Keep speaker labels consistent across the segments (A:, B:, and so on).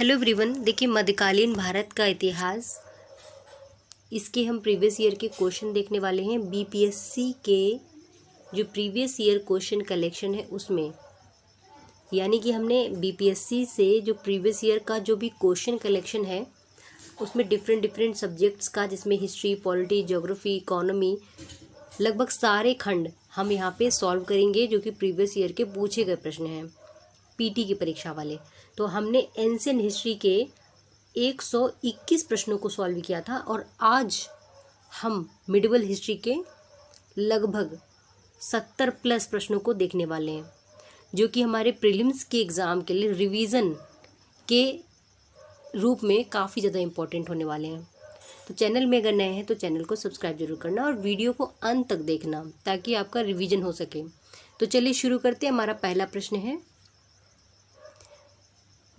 A: Hello everyone, देखिए मध्यकालीन भारत का इतिहास, इसके हम प्रीवियस ईयर के क्वेश्चन देखने वाले हैं। बीपीएससी के जो प्रीवियस ईयर क्वेश्चन कलेक्शन है उसमें, यानी कि हमने बीपीएससी से जो प्रीवियस ईयर का जो भी क्वेश्चन कलेक्शन है उसमें डिफरेंट सब्जेक्ट्स का, जिसमें हिस्ट्री, पॉलिटी, ज्योग्राफी, इकोनॉमी, लगभग सारे खंड हम यहाँ पे सॉल्व करेंगे जो कि प्रीवियस ईयर के पूछे गए प्रश्न हैं पीटी की परीक्षा वाले। तो हमने एंशिएंट हिस्ट्री के 121 प्रश्नों को सॉल्व किया था और आज हम मिडिवल हिस्ट्री के लगभग 70 प्लस प्रश्नों को देखने वाले हैं, जो कि हमारे प्रीलिम्स के एग्ज़ाम के लिए रिवीजन के रूप में काफ़ी ज़्यादा इम्पोर्टेंट होने वाले हैं। तो चैनल में अगर नए हैं तो चैनल को सब्सक्राइब जरूर करना और वीडियो को अंत तक देखना ताकि आपका रिवीजन हो सके। तो चलिए शुरू करते हैं। हमारा पहला प्रश्न है,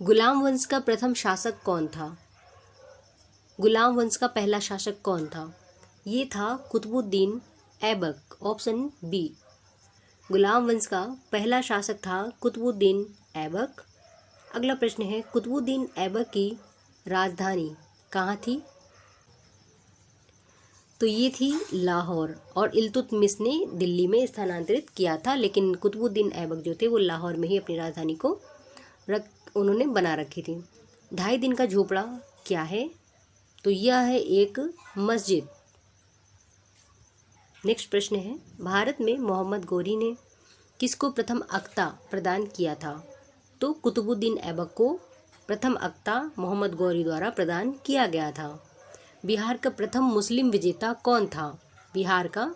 A: गुलाम वंश का प्रथम शासक कौन था? गुलाम वंश का पहला शासक कौन था? ये था कुतुबुद्दीन ऐबक, ऑप्शन बी। गुलाम वंश का पहला शासक था कुतुबुद्दीन ऐबक। अगला प्रश्न है, कुतुबुद्दीन ऐबक की राजधानी कहाँ थी? तो ये थी लाहौर, और इल्तुतमिश ने दिल्ली में स्थानांतरित किया था, लेकिन कुतुबुद्दीन ऐबक जो थे वो लाहौर में ही अपनी राजधानी को उन्होंने बना रखी थी। 2.5 दिन का झोपड़ा क्या है? तो यह है एक मस्जिद। नेक्स्ट प्रश्न है, भारत में मोहम्मद गौरी ने किसको प्रथम अक्ता प्रदान किया था? तो कुतुबुद्दीन ऐबक को प्रथम अक्ता मोहम्मद गौरी द्वारा प्रदान किया गया था। बिहार का प्रथम मुस्लिम विजेता कौन था? बिहार का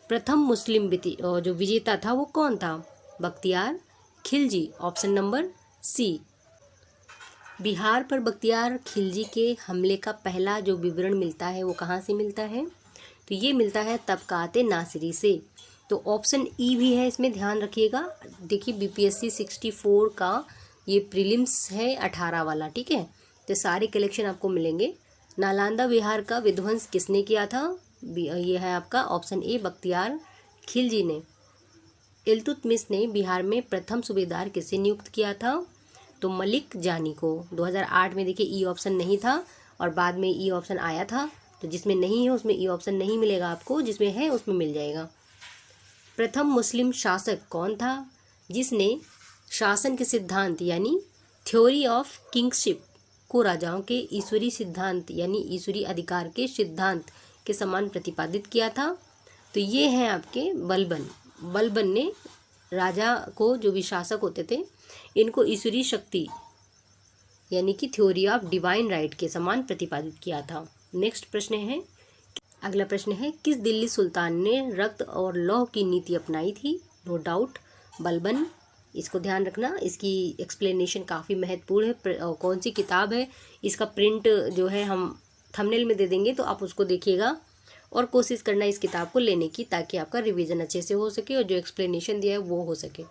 A: प्रथम मुस्लिम जो विजेता था वो कौन था? Bakhtiyar Khilji, option number C. Bihar पर बख्तियार खिलजी के हमले का पहला जो विवरण मिलता है वो कहाँ से मिलता है? तो ये मिलता है तबकात नासिरी से। तो ऑप्शन ई भी है, इसमें ध्यान रखिएगा। देखिए बीपीएससी 64 का ये प्रीलिम्स है 18 वाला, ठीक है। तो सारे कलेक्शन आपको मिलेंगे। नालंदा बिहार का विध्वंस किसने किया था? ये है आपका ऑप्शन ए, बख्तियार खिलजी ने। इल्तुतमिश ने बिहार में प्रथम सूबेदार किसे नियुक्त किया था? तो मलिक जानी को। 2008 में देखिए ई ऑप्शन नहीं था और बाद में ई ऑप्शन आया था, तो जिसमें नहीं है उसमें ई ऑप्शन नहीं मिलेगा आपको, जिसमें है उसमें मिल जाएगा। प्रथम मुस्लिम शासक कौन था जिसने शासन के सिद्धांत यानी थ्योरी ऑफ किंगशिप को राजाओं के ईश्वरी सिद्धांत यानी ईश्वरी अधिकार के सिद्धांत के समान प्रतिपादित किया था? तो ये हैं आपके बलबन। बलबन ने राजा को, जो भी शासक होते थे, इनको ईश्वरीय शक्ति यानी कि थ्योरी ऑफ डिवाइन राइट के समान प्रतिपादित किया था। नेक्स्ट प्रश्न है, अगला प्रश्न है, किस दिल्ली सुल्तान ने रक्त और लौह की नीति अपनाई थी? No doubt Balban. इसको ध्यान रखना, इसकी एक्सप्लेनेशन काफ़ी महत्वपूर्ण है। कौन सी किताब है, इसका प्रिंट जो है हम थंबनेल में दे देंगे, तो आप उसको देखिएगा और कोशिश करना इस किताब को लेने की, ताकि आपका रिवीजन अच्छे से हो सके और जो एक्सप्लेनेशन दिया है वो हो सके।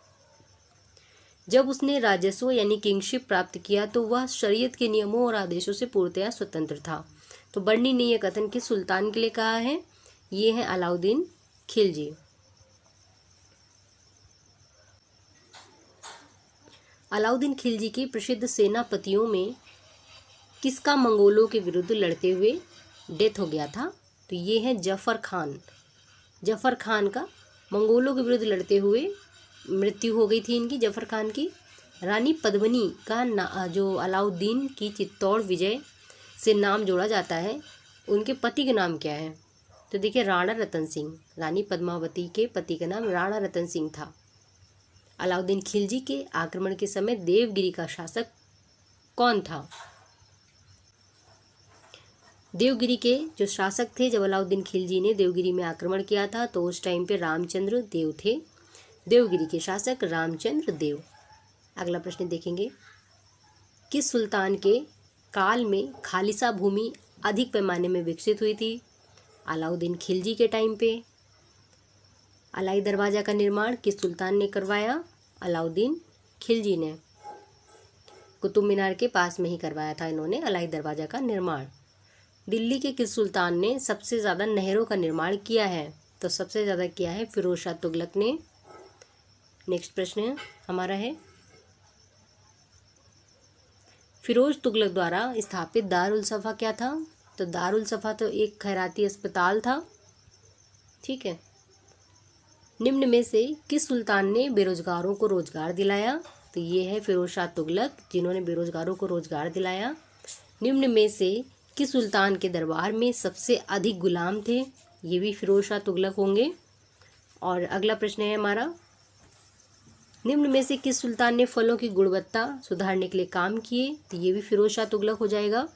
A: जब उसने राजस्व यानी किंगशिप प्राप्त किया तो वह शरीयत के नियमों और आदेशों से पूर्णतया स्वतंत्र था। तो बर्नी ने यह कथन किस सुल्तान के लिए कहा है? ये है अलाउद्दीन खिलजी। अलाउद्दीन खिलजी के प्रसिद्ध सेनापतियों में किसका मंगोलों के विरुद्ध लड़ते हुए डेथ हो गया था? तो ये है जफर खान। जफर खान का मंगोलों के विरुद्ध लड़ते हुए मृत्यु हो गई थी इनकी, जफर खान की। रानी पद्मिनी का जो अलाउद्दीन की चित्तौड़ विजय से नाम जोड़ा जाता है, उनके पति का नाम क्या है? तो देखिए राणा रतन सिंह। रानी पद्मावती के पति का नाम राणा रतन सिंह था। अलाउद्दीन खिलजी के आक्रमण के समय देवगिरी का शासक कौन था? देवगिरी के जो शासक थे, जब अलाउद्दीन खिलजी ने देवगिरी में आक्रमण किया था तो उस टाइम पे रामचंद्र देव थे। देवगिरी के शासक रामचंद्र देव। अगला प्रश्न देखेंगे, किस सुल्तान के काल में खालिसा भूमि अधिक पैमाने में विकसित हुई थी? अलाउद्दीन खिलजी के टाइम पे। अलाई दरवाजा का निर्माण किस सुल्तान ने करवाया? अलाउद्दीन खिलजी ने। कुतुब मीनार के पास में ही करवाया था इन्होंने अलाई दरवाजा का निर्माण। दिल्ली के किस सुल्तान ने सबसे ज़्यादा नहरों का निर्माण किया है? तो सबसे ज़्यादा किया है फिरोज शाह तुगलक ने। नेक्स्ट प्रश्न हमारा है, फिरोज तुगलक द्वारा स्थापित दारुल सफ़ा क्या था? तो दारुल सफ़ा तो एक खैराती अस्पताल था। ठीक है। निम्न में से किस सुल्तान ने बेरोजगारों को रोजगार दिलाया? तो ये है फिरोज शाह तुगलक, जिन्होंने बेरोजगारों को रोजगार दिलाया। निम्न में से किस सुल्तान के दरबार में सबसे अधिक गुलाम थे? ये भी फिरोज शाह तुगलक होंगे। और अगला प्रश्न है हमारा, निम्न में से किस सुल्तान ने फलों की गुणवत्ता सुधारने के लिए काम किए? तो ये भी फिरोज शाह तुगलक हो जाएगा।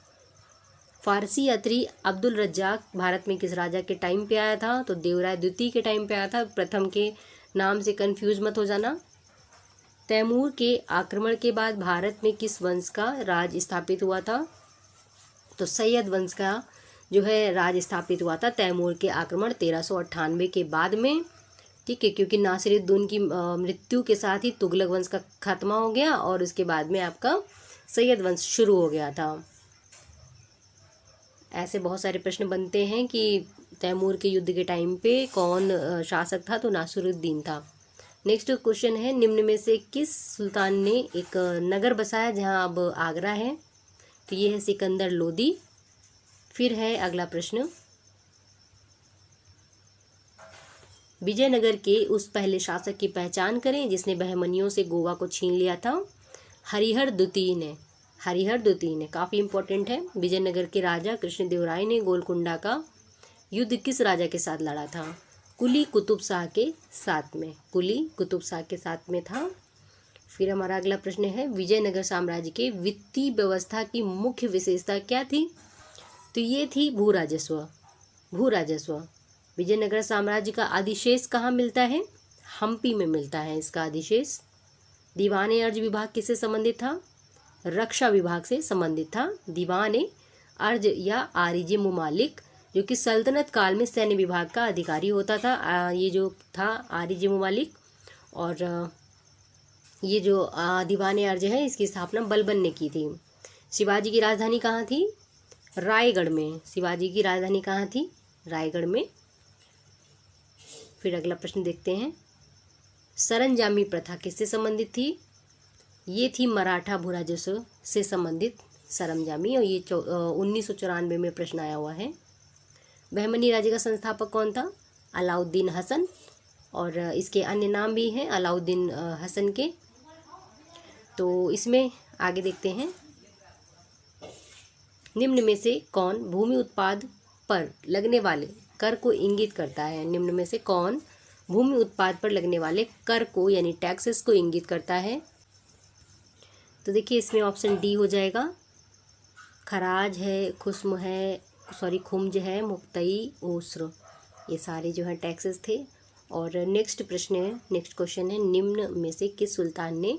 A: फारसी यात्री अब्दुल रज्जाक भारत में किस राजा के टाइम पे आया था? तो देवराय द्वितीय के टाइम पे आया था। प्रथम के नाम से कंफ्यूज मत हो जाना। तैमूर के आक्रमण के बाद भारत में किस वंश का राज स्थापित हुआ था? तो सैयद वंश का जो है राज स्थापित हुआ था तैमूर के आक्रमण 1398 के बाद में। ठीक है, क्योंकि नासिरुद्दौला की मृत्यु के साथ ही तुगलक वंश का खात्मा हो गया और उसके बाद में आपका सैयद वंश शुरू हो गया था। ऐसे बहुत सारे प्रश्न बनते हैं कि तैमूर के युद्ध के टाइम पे कौन शासक था? तो नासिरुद्दीन था। नेक्स्ट क्वेश्चन है, निम्न में से किस सुल्तान ने एक नगर बसाया जहां अब आगरा है? तो ये है सिकंदर लोदी। फिर है अगला प्रश्न, विजयनगर के उस पहले शासक की पहचान करें जिसने बहमनियों से गोवा को छीन लिया था। हरिहर द्वितीय ने, हरिहर द्वितीय ने काफ़ी इंपॉर्टेंट है। विजयनगर के राजा कृष्णदेवराय ने गोलकुंडा का युद्ध किस राजा के साथ लड़ा था? कुली कुतुब शाह के साथ में, कुली कुतुब शाह के साथ में था। फिर हमारा अगला प्रश्न है, विजयनगर साम्राज्य के वित्तीय व्यवस्था की मुख्य विशेषता क्या थी? तो ये थी भू राजस्व, भू राजस्व। विजयनगर साम्राज्य का अधिशेष कहाँ मिलता है? हम्पी में मिलता है इसका अधिशेष। दीवान अर्ज विभाग किससे संबंधित था? रक्षा विभाग से संबंधित था। दीवान अर्ज या आरिज मुमालिक जो कि सल्तनत काल में सैन्य विभाग का अधिकारी होता था, ये जो था आरिज मुमालिक। और ये जो दीवान अर्ज है इसकी स्थापना बलबन ने की थी। शिवाजी की राजधानी कहाँ थी? रायगढ़ में। शिवाजी की राजधानी कहाँ थी? रायगढ़ में। फिर अगला प्रश्न देखते हैं, सरंजामी प्रथा किससे संबंधित थी? ये थी मराठा भूराजस्व से संबंधित सरंजामी, और ये 1994 में प्रश्न आया हुआ है। बहमनी राज्य का संस्थापक कौन था? अलाउद्दीन हसन, और इसके अन्य नाम भी हैं अलाउद्दीन हसन के। तो इसमें आगे देखते हैं, निम्न में से कौन भूमि उत्पाद पर लगने वाले कर को इंगित करता है? निम्न में से कौन भूमि उत्पाद पर लगने वाले कर को यानी टैक्सेस को इंगित करता है? तो देखिए इसमें ऑप्शन डी हो जाएगा। खराज है, खुस्म है, सॉरी खुम्ज है, मुक्तई, ओस्र, ये सारे जो है टैक्सेस थे। और नेक्स्ट प्रश्न है, नेक्स्ट क्वेश्चन है, निम्न में से किस सुल्तान ने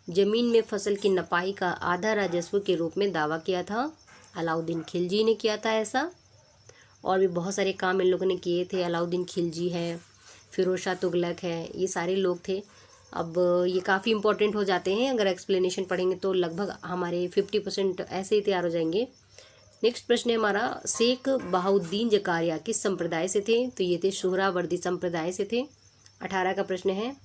A: जमीन में फसल की नपाई का आधा राजस्व के रूप में दावा किया था? अलाउद्दीन खिलजी ने किया था ऐसा। और भी बहुत सारे काम इन लोगों ने किए थे। अलाउद्दीन खिलजी है, फिरोज शाह तुगलक है, ये सारे लोग थे। अब ये काफ़ी इंपॉर्टेंट हो जाते हैं, अगर एक्सप्लेनेशन पढ़ेंगे तो लगभग हमारे 50% ऐसे ही तैयार हो जाएंगे। नेक्स्ट प्रश्न है हमारा, शेख बहाउद्दीन जकारिया किस संप्रदाय से थे? तो ये थे सुहरावर्दी संप्रदाय से थे। 18 का प्रश्न है,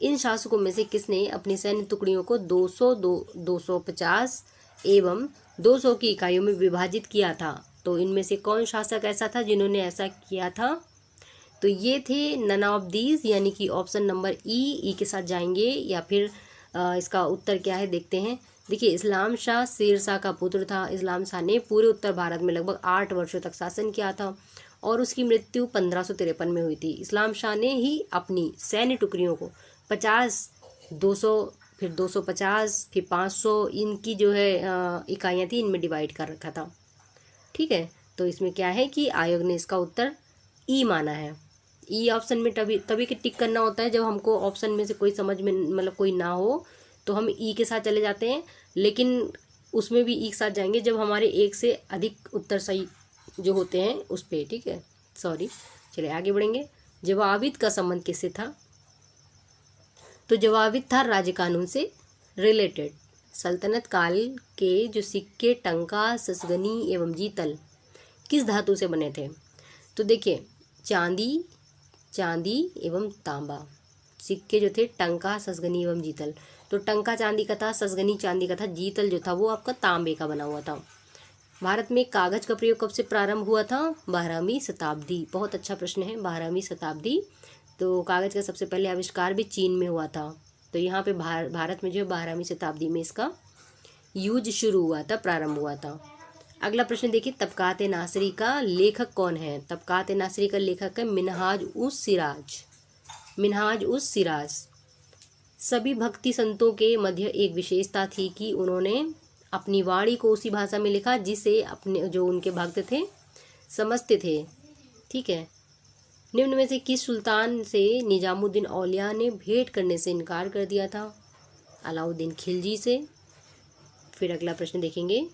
A: इन शासकों में से किसने अपनी सैन्य टुकड़ियों को 200, 250 एवं 200 की इकाइयों में विभाजित किया था? तो इनमें से कौन शासक ऐसा था जिन्होंने ऐसा किया था? तो ये थे नन ऑफ दीज, यानी कि ऑप्शन नंबर ई के साथ जाएंगे, या फिर इसका उत्तर क्या है देखते हैं। देखिए इस्लाम शाह शेर शाह का पुत्र था। इस्लाम शाह ने पूरे उत्तर भारत में लगभग 8 वर्षों तक शासन किया था और उसकी मृत्यु 1553 में हुई थी। इस्लाम शाह ने ही अपनी सैन्य टुकड़ियों को 50, 200, फिर 250, फिर 500 इनकी जो है इकाइयाँ थी, इनमें डिवाइड कर रखा था। ठीक है, तो इसमें क्या है कि आयोग ने इसका उत्तर ई माना है। ई ऑप्शन में तभी के टिक करना होता है जब हमको ऑप्शन में से कोई समझ में मतलब कोई ना हो तो हम ई के साथ चले जाते हैं, लेकिन उसमें भी ई के साथ जाएंगे जब हमारे एक से अधिक उत्तर सही जो होते हैं उस पर। ठीक है, सॉरी, चलिए आगे बढ़ेंगे। जवाबित का संबंध किससे था? तो जवाबित था राज्य कानून से रिलेटेड। सल्तनत काल के जो सिक्के टंका, ससगनी एवं जीतल किस धातु से बने थे? तो देखिए चांदी एवं तांबा सिक्के जो थे, टंका, ससगनी एवं जीतल, तो टंका चांदी का था, ससगनी चांदी का था, जीतल जो था वो आपका तांबे का बना हुआ था। भारत में कागज का प्रयोग कब से प्रारंभ हुआ था? 12वीं शताब्दी। बहुत अच्छा प्रश्न है, 12वीं शताब्दी। तो कागज का सबसे पहले आविष्कार भी चीन में हुआ था। तो यहाँ पे भारत में जो है 12वीं शताब्दी में इसका यूज शुरू हुआ था, प्रारंभ हुआ था। अगला प्रश्न देखिए, तबकात नासरी का लेखक कौन है? तबकात नासरी का लेखक है मिनहाज उस सिराज। मिनहाज उस सिराज। सभी भक्ति संतों के मध्य एक विशेषता थी कि उन्होंने अपनी वाणी को उसी भाषा में लिखा जिसे अपने जो उनके भक्त थे समझते थे। ठीक है। निम्न में से किस सुल्तान से निजामुद्दीन औलिया ने भेंट करने से इनकार कर दिया था? अलाउद्दीन खिलजी से। फिर अगला प्रश्न देखेंगे,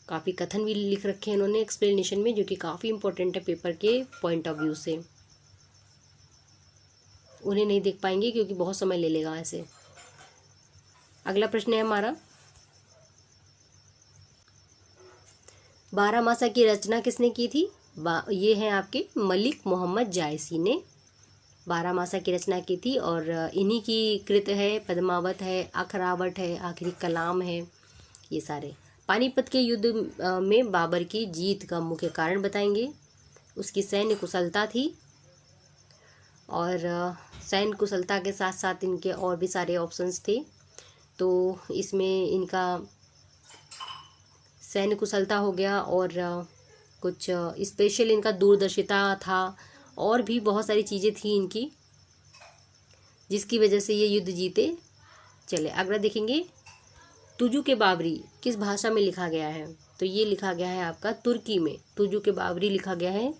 A: काफ़ी कथन भी लिख रखे हैं इन्होंने एक्सप्लेनेशन में, जो कि काफ़ी इंपॉर्टेंट है पेपर के पॉइंट ऑफ व्यू से। उन्हें नहीं देख पाएंगे क्योंकि बहुत समय ले लेगा ऐसे। अगला प्रश्न है हमारा, बारहमासा की रचना किसने की थी? ये हैं आपके मलिक मोहम्मद जायसी ने बारहमासा की रचना की थी। और इन्हीं की कृत है पद्मावत है, अखरावट है, आखिरी कलाम है, ये सारे। पानीपत के युद्ध में बाबर की जीत का मुख्य कारण बताएंगे। उसकी सैन्य कुशलता थी। और सैन्य कुशलता के साथ साथ इनके और भी सारे ऑप्शंस थे। तो इसमें इनका सैन्य कुशलता हो गया, और कुछ स्पेशल इनका दूरदर्शिता था, और भी बहुत सारी चीज़ें थी इनकी जिसकी वजह से ये युद्ध जीते। चले अगला देखेंगे, तुजु के बाबरी किस भाषा में लिखा गया है? तो ये लिखा गया है आपका तुर्की में। तुजु के बाबरी लिखा गया है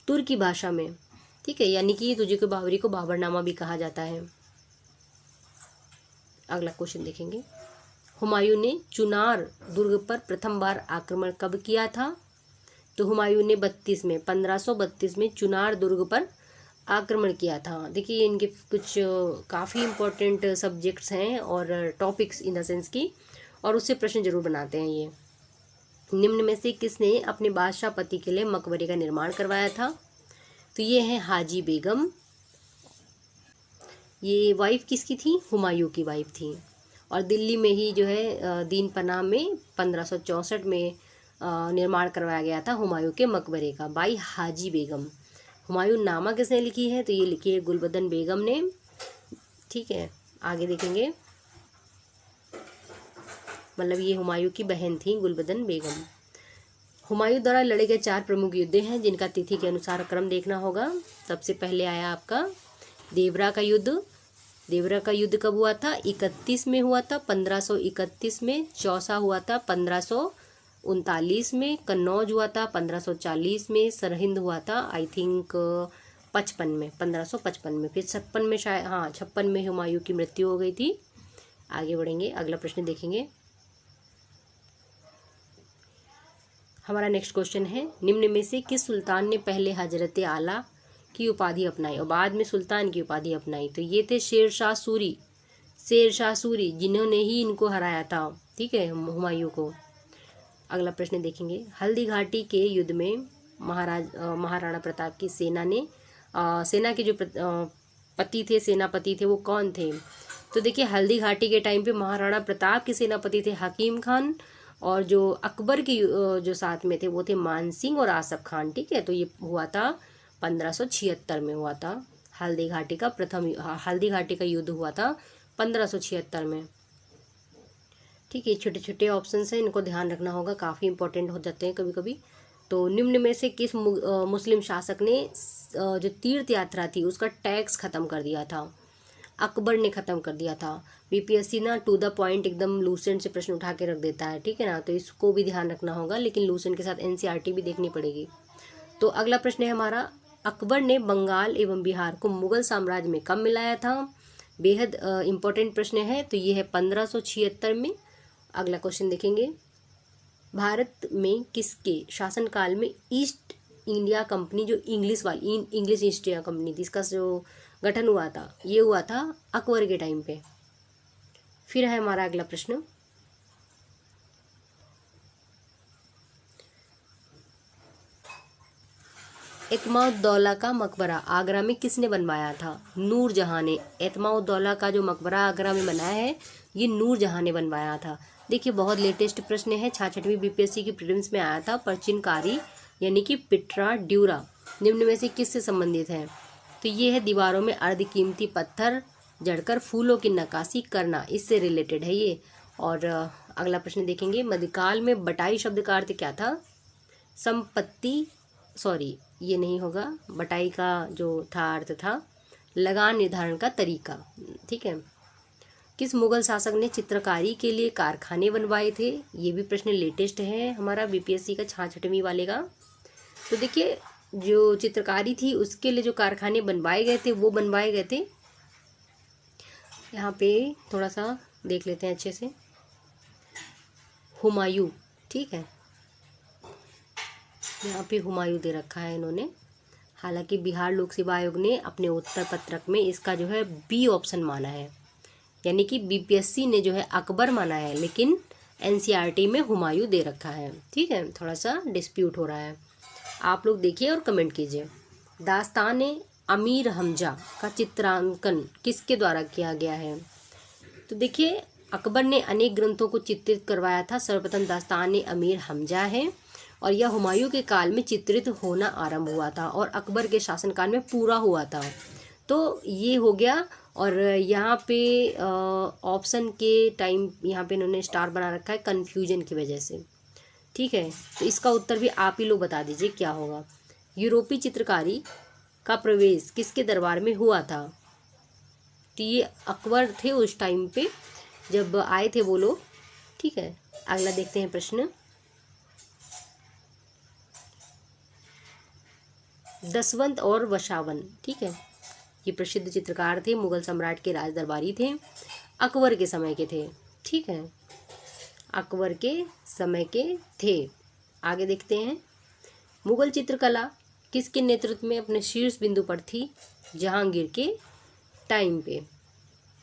A: तुर्की भाषा में। ठीक है, यानी कि तुजु के बाबरी को बाबरनामा भी कहा जाता है। अगला क्वेश्चन देखेंगे, हुमायूं ने चुनार दुर्ग पर प्रथम बार आक्रमण कब किया था? तो हुमायूं ने 1532 में चुनार दुर्ग पर आक्रमण किया था। देखिए इनके कुछ काफ़ी इम्पोर्टेंट सब्जेक्ट्स हैं और टॉपिक्स इन द सेंस की, और उससे प्रश्न जरूर बनाते हैं ये। निम्न में से किसने अपने बादशाह पति के लिए मकबरे का निर्माण करवाया था? तो ये है हाजी बेगम। ये वाइफ किसकी थी? हुमायूं की वाइफ थी। और दिल्ली में ही जो है दीन पनाह में 1564 में निर्माण करवाया गया था हुमायूं के मकबरे का, बाई हाजी बेगम। हुमायूं नामा किसने लिखी है? तो ये लिखी है गुलबदन बेगम ने। ठीक है, आगे देखेंगे, मतलब ये हुमायूं की बहन थी गुलबदन बेगम। हुमायूं द्वारा लड़े गए 4 प्रमुख युद्ध हैं जिनका तिथि के अनुसार क्रम देखना होगा। सबसे पहले आया आपका देवरा का युद्ध। देवरा का युद्ध कब हुआ था? 31 में हुआ था, 1531 में। चौसा हुआ था 1539 में। कन्नौज हुआ था 1540 में। सरहिंद हुआ था आई थिंक 55 में, 1555 में। फिर 56 में शायद, हाँ 56 में हुमायूं की मृत्यु हो गई थी। आगे बढ़ेंगे, अगला प्रश्न देखेंगे। हमारा नेक्स्ट क्वेश्चन है, निम्न में से किस सुल्तान ने पहले हजरत आला की उपाधि अपनाई और बाद में सुल्तान की उपाधि अपनाई? तो ये थे शेरशाह सूरी। शेरशाह सूरी जिन्होंने ही इनको हराया था, ठीक है, हुमायूं को। अगला प्रश्न देखेंगे, हल्दी घाटी के युद्ध में महाराणा प्रताप की सेना के जो पति थे, सेनापति थे, वो कौन थे? तो देखिए हल्दी घाटी के टाइम पे महाराणा प्रताप के सेनापति थे हकीम खान, और जो अकबर की जो साथ में थे वो थे मान सिंह और आसफ खान। ठीक है, तो ये हुआ था 1576 में हुआ था हल्दी घाटी का युद्ध हुआ था 1576 में। ठीक है, छोटे छोटे ऑप्शंस हैं, इनको ध्यान रखना होगा, काफ़ी इंपॉर्टेंट हो जाते हैं कभी कभी। तो निम्न में से किस मुस्लिम शासक ने जो तीर्थ यात्रा थी उसका टैक्स खत्म कर दिया था? अकबर ने खत्म कर दिया था। बीपीएससी ना टू द पॉइंट एकदम लूसेंट से प्रश्न उठा के रख देता है, ठीक है ना, तो इसको भी ध्यान रखना होगा, लेकिन लूसेंट के साथ एनसीईआरटी भी देखनी पड़ेगी। तो अगला प्रश्न है हमारा, अकबर ने बंगाल एवं बिहार को मुगल साम्राज्य में कब मिलाया था? बेहद इंपॉर्टेंट प्रश्न है। तो ये है 1576 में। अगला क्वेश्चन देखेंगे, भारत में किसके शासनकाल में ईस्ट इंडिया कंपनी, जो इंग्लिश ईस्ट इंडिया कंपनी थी, इसका जो गठन हुआ था ये हुआ था अकबर के टाइम पे। फिर है हमारा अगला प्रश्न, एतमाउद्दौला का मकबरा आगरा में किसने बनवाया था? नूरजहां ने। एतमाउद्दौला का जो मकबरा आगरा में बनाया है ये नूरजहां ने बनवाया था। देखिए बहुत लेटेस्ट प्रश्न है, 66वीं बीपीएससी की प्रीलिम्स में आया था। परचिनकारी यानी कि पिट्रा ड्यूरा निम्न में से किससे संबंधित है? तो ये है दीवारों में अर्धकीमती पत्थर जड़कर फूलों की नक्काशी करना, इससे रिलेटेड है ये। और अगला प्रश्न देखेंगे, मध्यकाल में बटाई शब्द का अर्थ क्या था? संपत्ति, सॉरी ये नहीं होगा, बटाई का जो था अर्थ था लगान निर्धारण का तरीका। ठीक है। किस मुगल शासक ने चित्रकारी के लिए कारखाने बनवाए थे? ये भी प्रश्न लेटेस्ट है हमारा बीपीएससी का 66वीं वाले का। तो देखिए जो चित्रकारी थी उसके लिए जो कारखाने बनवाए गए थे वो बनवाए गए थे, यहाँ पे थोड़ा सा देख लेते हैं अच्छे से, हुमायूं। ठीक है, यहाँ पे हुमायूं दे रखा है इन्होंने। हालांकि बिहार लोक सेवा आयोग ने अपने उत्तर पत्रक में इसका जो है बी ऑप्शन माना है, यानी कि बीपीएससी ने जो है अकबर माना है लेकिन एनसीईआरटी में हुमायूं दे रखा है। ठीक है, थोड़ा सा डिस्प्यूट हो रहा है, आप लोग देखिए और कमेंट कीजिए। दास्तान अमीर हमजा का चित्रांकन किसके द्वारा किया गया है? तो देखिए अकबर ने अनेक ग्रंथों को चित्रित करवाया था। सर्वप्रथम दास्तान अमीर हमजा है और यह हुमायूं के काल में चित्रित होना आरंभ हुआ था और अकबर के शासनकाल में पूरा हुआ था। तो ये हो गया। और यहाँ पे ऑप्शन के टाइम यहाँ पे इन्होंने स्टार बना रखा है कन्फ्यूजन की वजह से। ठीक है, तो इसका उत्तर भी आप ही लोग बता दीजिए क्या होगा। यूरोपीय चित्रकारी का प्रवेश किसके दरबार में हुआ था? तो ये अकबर थे उस टाइम पे जब आए थे वो लोग। ठीक है, अगला देखते हैं प्रश्न। दसवंत और वशावन, ठीक है, ये प्रसिद्ध चित्रकार थे, मुगल सम्राट के राज दरबारी थे, अकबर के समय के थे। ठीक है, अकबर के समय के थे। आगे देखते हैं, मुगल चित्रकला किसके नेतृत्व में अपने शीर्ष बिंदु पर थी? जहांगीर के टाइम पे।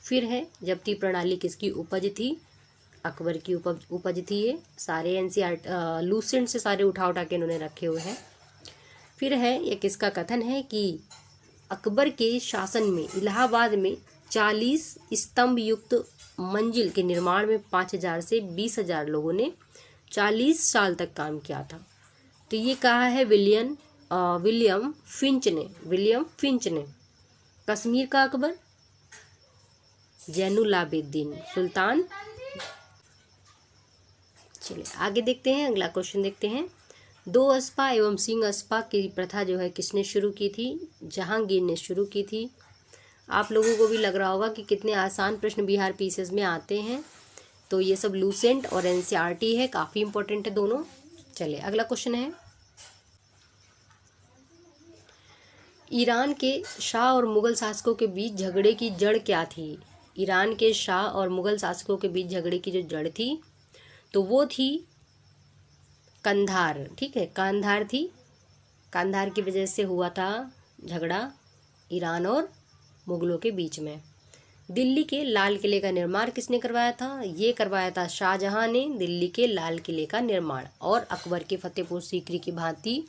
A: फिर है, जब्ती प्रणाली किसकी उपज थी? अकबर की उपज थी। ये सारे एनसीईआरटी लूसेंट से सारे उठा के इन्होंने रखे हुए हैं। फिर है, ये किसका कथन है कि अकबर के शासन में इलाहाबाद में 40 स्तंभ युक्त मंजिल के निर्माण में 5000 से 20,000 लोगों ने 40 साल तक काम किया था। तो ये कहा है विलियम फिंच ने। कश्मीर का अकबर जैनुलाब्दीन सुल्तान। चलिए आगे देखते हैं, अगला क्वेश्चन देखते हैं। 2 अस्पा एवं सिंह अस्पा की प्रथा जो है किसने शुरू की थी? जहांगीर ने शुरू की थी। आप लोगों को भी लग रहा होगा कि कितने आसान प्रश्न बिहार पीसीएस में आते हैं। तो ये सब लूसेंट और एनसीईआरटी है, काफ़ी इंपॉर्टेंट है दोनों। चलिए अगला क्वेश्चन है, ईरान के शाह और मुगल शासकों के बीच झगड़े की जड़ क्या थी? ईरान के शाह और मुगल शासकों के बीच झगड़े की जो जड़ थी तो वो थी कंधार। ठीक है, कांधार थी, कांधार की वजह से हुआ था झगड़ा ईरान और मुगलों के बीच में। दिल्ली के लाल किले का निर्माण किसने करवाया था? ये करवाया था शाहजहां ने दिल्ली के लाल किले का निर्माण। और अकबर के फतेहपुर सीकरी की भांति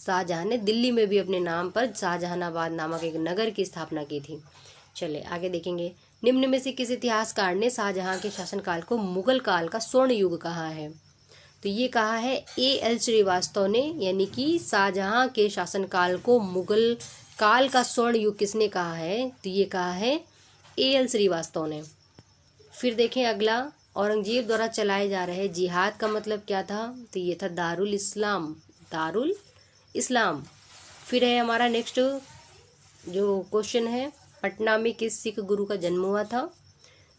A: शाहजहां ने दिल्ली में भी अपने नाम पर शाहजहानाबाद नामक एक नगर की स्थापना की थी। चले आगे देखेंगे, निम्न में से किस इतिहासकार ने शाहजहां के शासनकाल को मुगल काल का स्वर्ण युग कहा है? तो ये कहा है A.L. श्रीवास्तव ने, यानी कि शाहजहां के शासनकाल को मुगल काल का स्वर्ण युग किसने कहा है? तो ये कहा है A.L. श्रीवास्तव ने। फिर देखें अगला, औरंगजेब द्वारा चलाए जा रहे जिहाद का मतलब क्या था? तो ये था दारुल इस्लाम। फिर है हमारा नेक्स्ट जो क्वेश्चन है, पटना में किस सिख गुरु का जन्म हुआ था?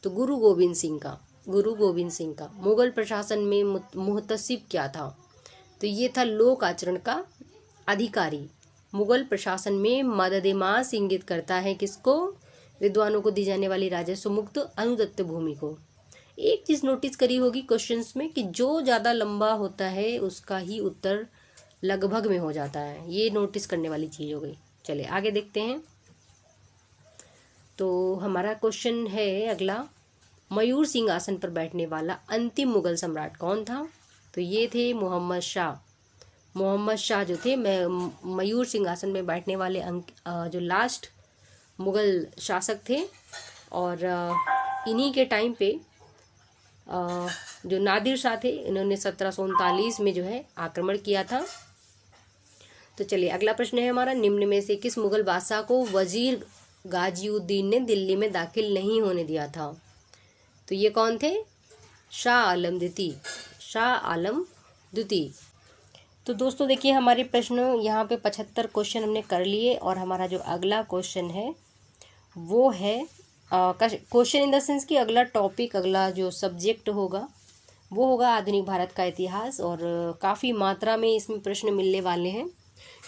A: तो गुरु गोविंद सिंह का। मुगल प्रशासन में मुहतसिब क्या था? तो ये था लोक आचरण का अधिकारी। मुगल प्रशासन में मददेमास इंगित करता है किसको? विद्वानों को दी जाने वाली राजस्व मुक्त अनुदत्त भूमि को। एक चीज नोटिस करी होगी क्वेश्चंस में कि जो ज्यादा लंबा होता है उसका ही उत्तर लगभग में हो जाता है, ये नोटिस करने वाली चीज हो गई। चलिए आगे देखते हैं। तो हमारा क्वेश्चन है अगला, मयूर सिंहासन पर बैठने वाला अंतिम मुगल सम्राट कौन था? तो ये थे मोहम्मद शाह। मोहम्मद शाह जो थे मयूर सिंहासन में बैठने वाले जो लास्ट मुग़ल शासक थे। और इन्हीं के टाइम पे जो नादिर शाह थे, इन्होंने 1739 में जो है आक्रमण किया था। तो चलिए अगला प्रश्न है हमारा, निम्न में से किस मुग़ल बादशाह को वजीर गाजिउद्दीन ने दिल्ली में दाखिल नहीं होने दिया था? तो ये कौन थे? शाह आलम द्वितीय। शाह आलम द्वितीय। तो दोस्तों देखिए हमारे प्रश्न यहाँ पे 75 क्वेश्चन हमने कर लिए, और हमारा जो अगला क्वेश्चन है वो है क्वेश्चन इन द सेंस कि अगला टॉपिक, अगला जो सब्जेक्ट होगा वो होगा आधुनिक भारत का इतिहास। और काफ़ी मात्रा में इसमें प्रश्न मिलने वाले हैं,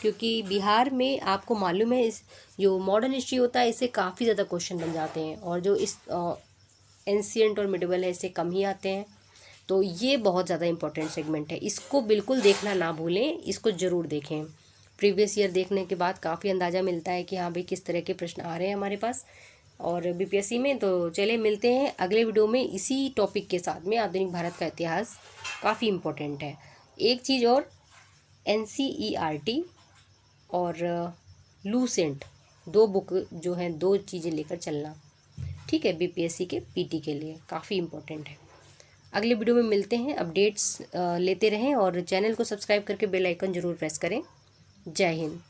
A: क्योंकि बिहार में आपको मालूम है इस जो मॉडर्न हिस्ट्री होता है इससे काफ़ी ज़्यादा क्वेश्चन बन जाते हैं, और जो इस एंशिएंट और मिडिवल है इससे कम ही आते हैं। तो ये बहुत ज़्यादा इंपॉर्टेंट सेगमेंट है, इसको बिल्कुल देखना ना भूलें, इसको ज़रूर देखें। प्रीवियस ईयर देखने के बाद काफ़ी अंदाज़ा मिलता है कि हाँ भाई किस तरह के प्रश्न आ रहे हैं हमारे पास और बीपीएससी में। तो चलिए मिलते हैं अगले वीडियो में इसी टॉपिक के साथ में। आधुनिक भारत का इतिहास काफ़ी इम्पोर्टेंट है। एक चीज़ और, NCERT और लूसेंट 2 बुक जो हैं, 2 चीज़ें लेकर चलना, ठीक है, बीपीएससी के पीटी के लिए काफ़ी इम्पोर्टेंट है। अगले वीडियो में मिलते हैं, अपडेट्स लेते रहें और चैनल को सब्सक्राइब करके बेल आइकन ज़रूर प्रेस करें। जय हिंद।